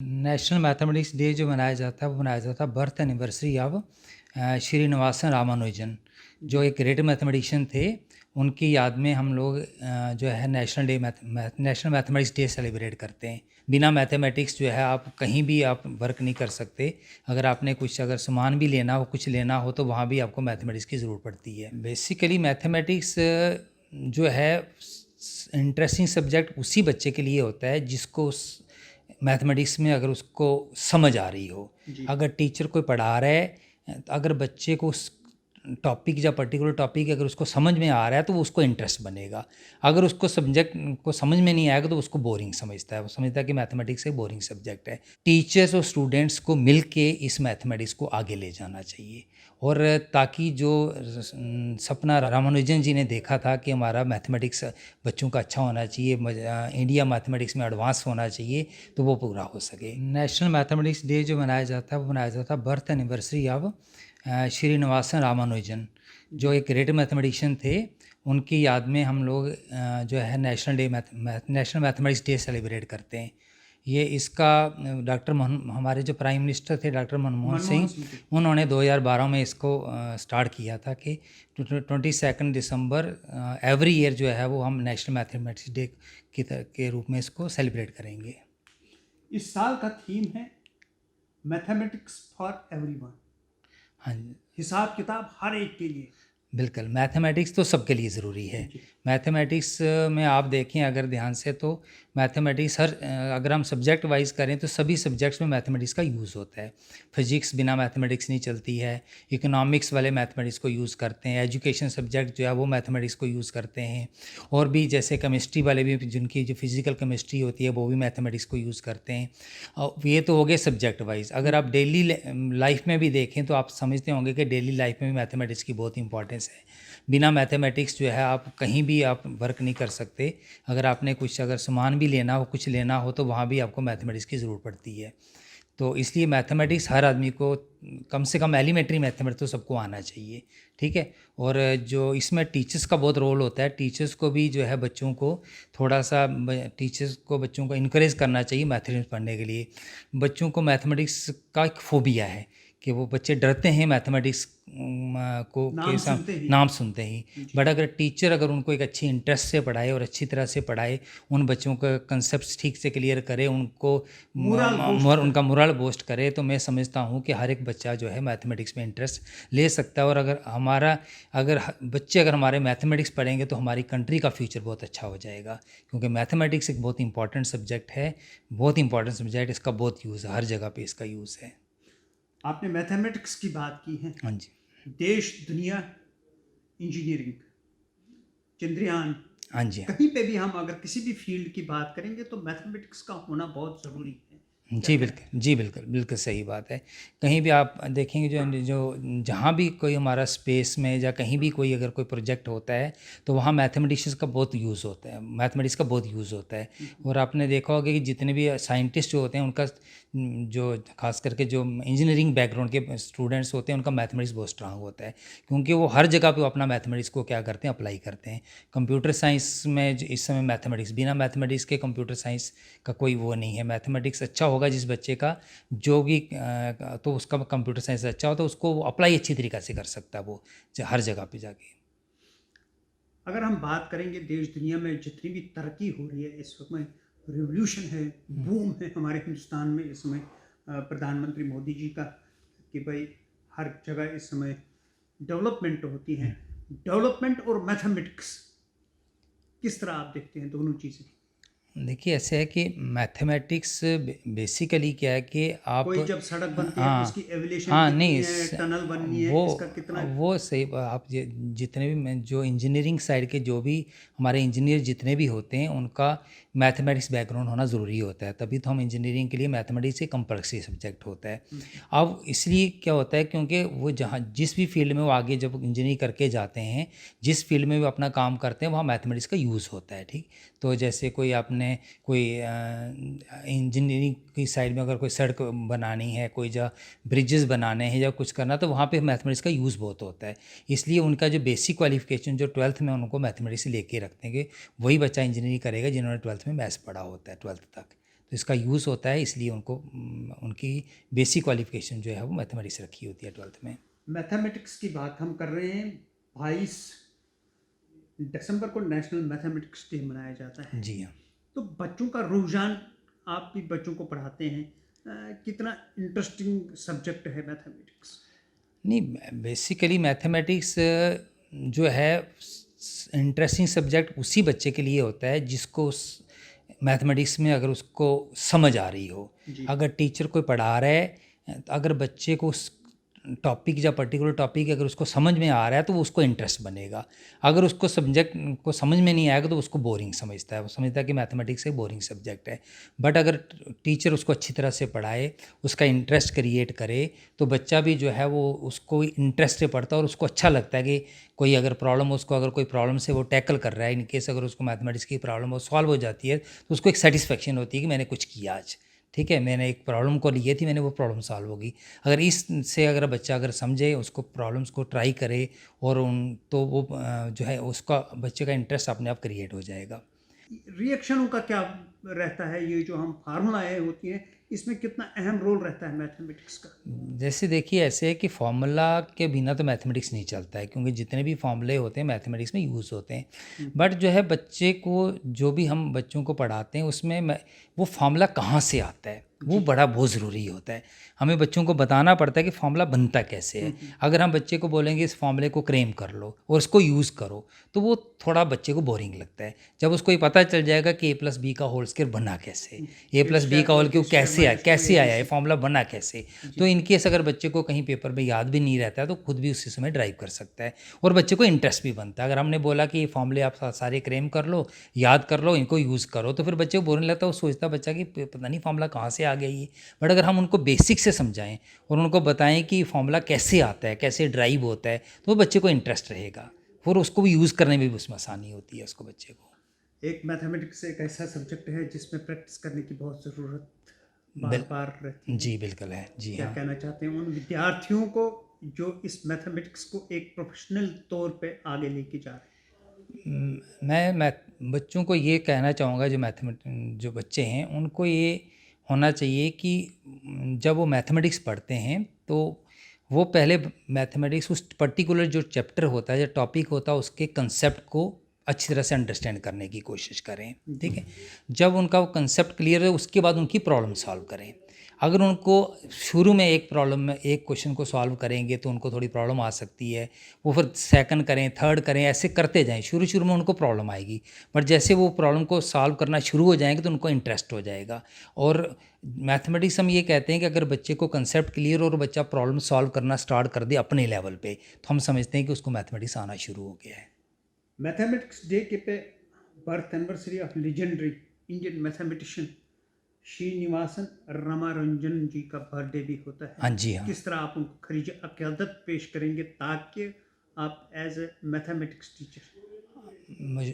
National mathematics day जो मनाया जाता है वो मनाया जाता है birth anniversary of Srinivasan Ramanujan, जो एक ग्रेट मैथमेटिशियन थे। उनकी याद में हम लोग जो है नेशनल मैथमेटिक्स डे सेलिब्रेट करते हैं। बिना मैथमेटिक्स जो है आप कहीं भी आप वर्क नहीं कर सकते। अगर आपने कुछ अगर सामान भी लेना हो, कुछ लेना हो, तो वहाँ भी आपको मैथमेटिक्स की ज़रूरत पड़ती है। बेसिकली मैथमेटिक्स जो है इंटरेस्टिंग सब्जेक्ट उसी बच्चे के लिए होता है जिसको मैथमेटिक्स में अगर उसको समझ आ रही हो। अगर टीचर कोई पढ़ा रहा है, अगर बच्चे को उस टॉपिक या पर्टिकुलर टॉपिक अगर उसको समझ में आ रहा है तो वो उसको इंटरेस्ट बनेगा। अगर उसको सब्जेक्ट को समझ में नहीं आएगा तो उसको बोरिंग समझता है, वो समझता है कि मैथमेटिक्स एक बोरिंग सब्जेक्ट है। टीचर्स और स्टूडेंट्स को मिल के इस मैथमेटिक्स को आगे ले जाना चाहिए, और ताकि जो सपना रामानुजन जी ने देखा था कि हमारा मैथमेटिक्स बच्चों का अच्छा होना चाहिए, इंडिया मैथमेटिक्स में एडवांस होना चाहिए, तो वो पूरा हो सके। नेशनल मैथमेटिक्स डे जो मनाया जाता है वो मनाया जाता है birth anniversary of Srinivasan Ramanujan, जो एक ग्रेट मैथमेटिशियन थे। उनकी याद में हम लोग जो है नेशनल मैथमेटिक्स डे सेलिब्रेट करते हैं। ये इसका हमारे जो प्राइम मिनिस्टर थे डॉक्टर मनमोहन सिंह, उन्होंने 2012 में इसको स्टार्ट किया था कि 22 दिसंबर एवरी ईयर जो है वो हम नेशनल मैथमेटिक्स डे के रूप में इसको सेलिब्रेट करेंगे। इस साल का थीम है मैथमेटिक्स फॉर एवरीवन। हाँ जी, हिसाब किताब हर एक के लिए। बिल्कुल, मैथमेटिक्स तो सबके लिए ज़रूरी है। मैथमेटिक्स में आप देखें अगर ध्यान से, तो मैथमेटिक्स अगर हम सब्जेक्ट वाइज करें तो सभी सब्जेक्ट्स में मैथमेटिक्स का यूज़ होता है। फिजिक्स बिना मैथमेटिक्स नहीं चलती है, इकोनॉमिक्स वाले मैथमेटिक्स को यूज़ करते हैं, एजुकेशन सब्जेक्ट जो है वो मैथमेटिक्स को यूज़ करते हैं, और भी जैसे केमिस्ट्री वाले भी जिनकी जो फिज़िकल केमिस्ट्री होती है वो भी मैथमेटिक्स को यूज़ करते हैं। और ये तो हो गए सब्जेक्ट वाइज। अगर आप डेली लाइफ में भी देखें तो आप समझते होंगे कि डेली लाइफ में भी मैथमेटिक्स की बहुत इंपॉर्टेंस है। बिना मैथमेटिक्स जो है आप कहीं भी आप वर्क नहीं कर सकते। अगर आपने कुछ अगर सामान भी लेना हो, कुछ लेना हो, तो वहाँ भी आपको मैथमेटिक्स की ज़रूरत पड़ती है। तो इसलिए मैथमेटिक्स हर आदमी को कम से कम एलिमेंट्री मैथमेटिक्स तो सबको आना चाहिए, ठीक है। और जो इसमें टीचर्स का बहुत रोल होता है, टीचर्स को भी जो है बच्चों को थोड़ा सा बच्चों को इनकरेज करना चाहिए मैथमेटिक्स पढ़ने के लिए। बच्चों को मैथमेटिक्स का एक फोबिया है कि वो बच्चे डरते हैं मैथमेटिक्स को नाम सुनते ही। बट अगर टीचर अगर उनको एक अच्छी इंटरेस्ट से पढ़ाए और अच्छी तरह से पढ़ाए, उन बच्चों का कंसेप्ट ठीक से क्लियर करे, उनको उनका मोरल बूस्ट करे, तो मैं समझता हूँ कि हर एक बच्चा जो है मैथमेटिक्स में इंटरेस्ट ले सकता है। और अगर बच्चे अगर हमारे मैथमेटिक्स पढ़ेंगे तो हमारी कंट्री का फ्यूचर बहुत अच्छा हो जाएगा, क्योंकि मैथमेटिक्स एक बहुत इंपॉर्टेंट सब्जेक्ट है, बहुत इंपॉर्टेंट सब्जेक्ट। इसका बहुत यूज़ है, हर जगह पे इसका यूज़ है। आपने मैथमेटिक्स की बात की है। हाँ जी, देश दुनिया, इंजीनियरिंग, चंद्रयान, हाँ जी, कहीं पे भी हम अगर किसी भी फील्ड की बात करेंगे तो मैथमेटिक्स का होना बहुत ज़रूरी है। जी बिल्कुल, जी बिल्कुल, बिल्कुल सही बात है। कहीं भी आप देखेंगे जो जो जहाँ भी कोई हमारा स्पेस में या कहीं भी कोई अगर कोई प्रोजेक्ट होता है तो वहाँ मैथमेटिशियंस का बहुत यूज़ होता है, मैथमेटिक्स का बहुत यूज़ होता है। और आपने देखा होगा कि जितने भी साइंटिस्ट जो होते हैं उनका जो खास करके जो इंजीनियरिंग बैकग्राउंड के स्टूडेंट्स होते हैं उनका मैथमेटिक्स बहुत स्ट्रांग होता है, क्योंकि वो हर जगह पे अपना मैथमेटिक्स को क्या करते हैं, अप्लाई करते हैं। कंप्यूटर साइंस में इस समय मैथमेटिक्स, बिना मैथमेटिक्स के कंप्यूटर साइंस का कोई वो नहीं है। मैथमेटिक्स अच्छा होगा जिस बच्चे का, जो भी तो उसका कंप्यूटर साइंस अच्छा हो तो उसको वो अप्लाई अच्छी तरीक़े से कर सकता है वो हर जगह पे जाके। अगर हम बात करेंगे देश दुनिया में जितनी भी तरक्की हो रही है इस समय, रिवोल्यूशन है, बूम है हमारे हिंदुस्तान में इस समय, प्रधानमंत्री मोदी जी का, कि भाई हर जगह इस समय डेवलपमेंट होती है। डेवलपमेंट और मैथमेटिक्स किस तरह आप देखते हैं दोनों चीज़ें? देखिए ऐसे है कि मैथमेटिक्स बेसिकली क्या है कि आप कोई जब सड़क बनती है उसकी एविलेशन हाँ कितनी नहीं है, टनल बननी है, वो इसका कितना? वो सही आप जितने भी जो इंजीनियरिंग साइड के जो भी हमारे इंजीनियर जितने भी होते हैं उनका मैथमेटिक्स बैकग्राउंड होना ज़रूरी होता है, तभी तो हम इंजीनियरिंग के लिए मैथमेटिक्स एक कंपल्सरी सब्जेक्ट होता है। अब इसलिए क्या होता है, क्योंकि वो जहाँ जिस भी फील्ड में वो आगे जब इंजीनियरिंग करके जाते हैं, जिस फील्ड में वो अपना काम करते हैं वहाँ मैथमेटिक्स का यूज़ होता है, ठीक। तो जैसे कोई आपने कोई इंजीनियरिंग की साइड में अगर कोई सड़क बनानी है, कोई जा ब्रिजेस बनाने हैं या कुछ करना, तो वहाँ पे मैथमेटिक्स का यूज़ बहुत होता है। इसलिए उनका जो बेसिक क्वालिफिकेशन जो 12th में उनको मैथमेटिक्स लेके रखते हैं, कि वही बच्चा इंजीनियरिंग करेगा जिन्होंने 12th में मैथ्स पढ़ा होता है 12th तक। तो इसका यूज़ होता है, इसलिए उनको उनकी बेसिक क्वालिफिकेशन जो है वो मैथमेटिक्स रखी होती है 12th में। मैथमेटिक्स की बात हम कर रहे हैं। 22 दिसंबर को नेशनल मैथमेटिक्स डे मनाया जाता है। जी हाँ। तो बच्चों का रुझान, आप भी बच्चों को पढ़ाते हैं, कितना इंटरेस्टिंग सब्जेक्ट है मैथमेटिक्स? नहीं, बेसिकली मैथमेटिक्स जो है इंटरेस्टिंग सब्जेक्ट उसी बच्चे के लिए होता है जिसको मैथमेटिक्स में अगर उसको समझ आ रही हो। जी। अगर टीचर कोई पढ़ा रहा है, अगर बच्चे को उस टॉपिक या पर्टिकुलर टॉपिक अगर उसको समझ में आ रहा है तो वो उसको इंटरेस्ट बनेगा। अगर उसको सब्जेक्ट को समझ में नहीं आएगा तो उसको बोरिंग समझता है, वो समझता है कि मैथमेटिक्स एक बोरिंग सब्जेक्ट है। बट अगर टीचर उसको अच्छी तरह से पढ़ाए, उसका इंटरेस्ट क्रिएट करे, तो बच्चा भी जो है वो उसको इंटरेस्ट से पढ़ता है और उसको अच्छा लगता है कि कोई अगर प्रॉब्लम, उसको अगर कोई प्रॉब्लम से वो टैकल कर रहा है, इन केस अगर उसको मैथमेटिक्स की प्रॉब्लम वो सॉल्व हो जाती है तो उसको एक सेटिस्फेक्शन होती है कि मैंने कुछ किया आज, ठीक है, मैंने एक प्रॉब्लम को लिए थी, मैंने वो प्रॉब्लम सॉल्व होगी। अगर इससे अगर बच्चा अगर समझे, उसको प्रॉब्लम्स को ट्राई करे और तो वो जो है उसका बच्चे का इंटरेस्ट अपने आप क्रिएट हो जाएगा। रिएक्शनों का क्या रहता है? ये जो हम फार्मूलाएँ होती हैं, इसमें कितना अहम रोल रहता है मैथमेटिक्स का? जैसे देखिए, ऐसे है कि फार्मूला के बिना तो मैथमेटिक्स नहीं चलता है, क्योंकि जितने भी फार्मूले होते हैं मैथमेटिक्स में यूज़ होते हैं। बट जो है बच्चे को, जो भी हम बच्चों को पढ़ाते हैं उसमें वो फार्मूला कहाँ से आता है वो बड़ा बहुत ज़रूरी होता है। हमें बच्चों को बताना पड़ता है कि फार्मूला बनता कैसे है। अगर हम बच्चे को बोलेंगे इस फार्मूले को क्लेम कर लो और उसको यूज़ करो, तो वो थोड़ा बच्चे को बोरिंग लगता है। जब उसको ये पता चल जाएगा कि a+b का होल स्क्वायर बना कैसे, a+b का होल क्यूब कैसे आया, ये फार्मूला बना कैसे, तो इनकेस अगर बच्चे को कहीं पेपर में याद भी नहीं रहता है तो खुद भी उसी समय ड्राइव कर सकता है और बच्चे को इंटरेस्ट भी बनता है। अगर हमने बोला कि ये फार्मूले आप सारे क्लेम कर लो, याद कर लो, इनको यूज़ करो, तो फिर बच्चे को बोरिंग लगता है। वो सोचता बच्चा कि पता नहीं फार्मूला कहाँ से आ गया ये। बट अगर हम उनको बेसिक से समझाएं और उनको बताएं कि फार्मूला कैसे आता है, कैसे ड्राइव होता है, तो बच्चे को इंटरेस्ट रहेगा और उसको भी यूज़ करने में भी उसमें आसानी होती है उसको, बच्चे को। एक मैथमेटिक्स एक ऐसा सब्जेक्ट है जिसमें प्रैक्टिस करने की बहुत ज़रूरत बार बार रहती है। जी बिल्कुल है। जी क्या हाँ। कहना चाहते हैं उन विद्यार्थियों को जो इस मैथमेटिक्स को एक प्रोफेशनल तौर पे आगे लेके जा रहे हैं? मैं बच्चों को ये कहना चाहूँगा, जो बच्चे हैं उनको ये होना चाहिए कि जब वो मैथमेटिक्स पढ़ते हैं तो वो पहले मैथमेटिक्स उस पर्टिकुलर जो चैप्टर होता है, जो टॉपिक होता है, उसके कंसेप्ट को अच्छी तरह से अंडरस्टैंड करने की कोशिश करें, ठीक है। जब उनका वो कंसेप्ट क्लियर है उसके बाद उनकी प्रॉब्लम सॉल्व करें। अगर उनको शुरू में एक प्रॉब्लम में एक क्वेश्चन को सॉल्व करेंगे तो उनको थोड़ी प्रॉब्लम आ सकती है, वो फिर सेकंड करें, थर्ड करें, ऐसे करते जाएं। शुरू में उनको प्रॉब्लम आएगी, बट जैसे वो प्रॉब्लम को सॉल्व करना शुरू हो जाएंगे तो उनको इंटरेस्ट हो जाएगा। और मैथमेटिक्स हम ये कहते हैं कि अगर बच्चे को कंसेप्ट क्लियर और बच्चा प्रॉब्लम सॉल्व करना स्टार्ट कर दे अपने लेवल पे, तो हम समझते हैं कि उसको मैथमेटिक्स आना शुरू हो गया है। मैथमेटिक्स डे के पे birth anniversary of legendary Indian mathematician Srinivasan Ramanujan ji का बर्थडे भी होता है। हाँ जी हाँ। किस तरह आप उनको खरीज अक़ीदत पेश करेंगे ताकि आप as a mathematics teacher?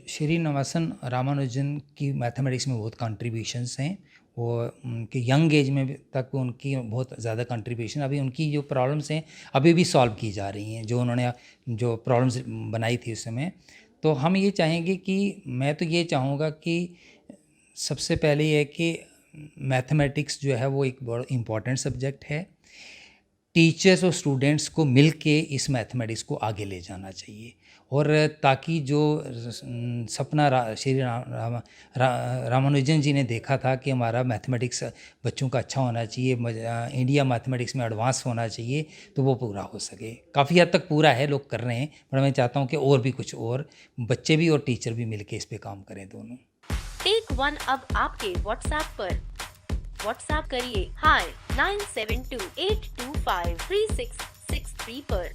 Srinivasan Ramanujan की मैथमेटिक्स में बहुत कंट्रीब्यूशंस हैं। वो उनके यंग एज में तक उनकी बहुत ज़्यादा कंट्रीब्यूशन, अभी उनकी जो प्रॉब्लम्स हैं अभी भी सॉल्व की जा रही हैं, जो उन्होंने जो प्रॉब्लम्स बनाई थी उस समय। तो हम ये चाहेंगे कि, मैं तो ये चाहूँगा कि सबसे पहले ये है कि मैथमेटिक्स जो है वो एक बहुत इम्पॉर्टेंट सब्जेक्ट है। टीचर्स और स्टूडेंट्स को मिल के इस मैथमेटिक्स को आगे ले जाना चाहिए, और ताकि जो सपना श्री रामानुजन जी ने देखा था कि हमारा मैथमेटिक्स बच्चों का अच्छा होना चाहिए, इंडिया मैथमेटिक्स में एडवांस होना चाहिए, तो वो पूरा हो सके। काफ़ी हद तक पूरा है, लोग कर रहे हैं, पर मैं चाहता हूँ कि और भी कुछ और बच्चे भी और टीचर भी मिल के इस पर काम करें दोनों। टेक वन अब आपके व्हाट्सएप पर। व्हाट्सएप करिए hi 9728253663 पर।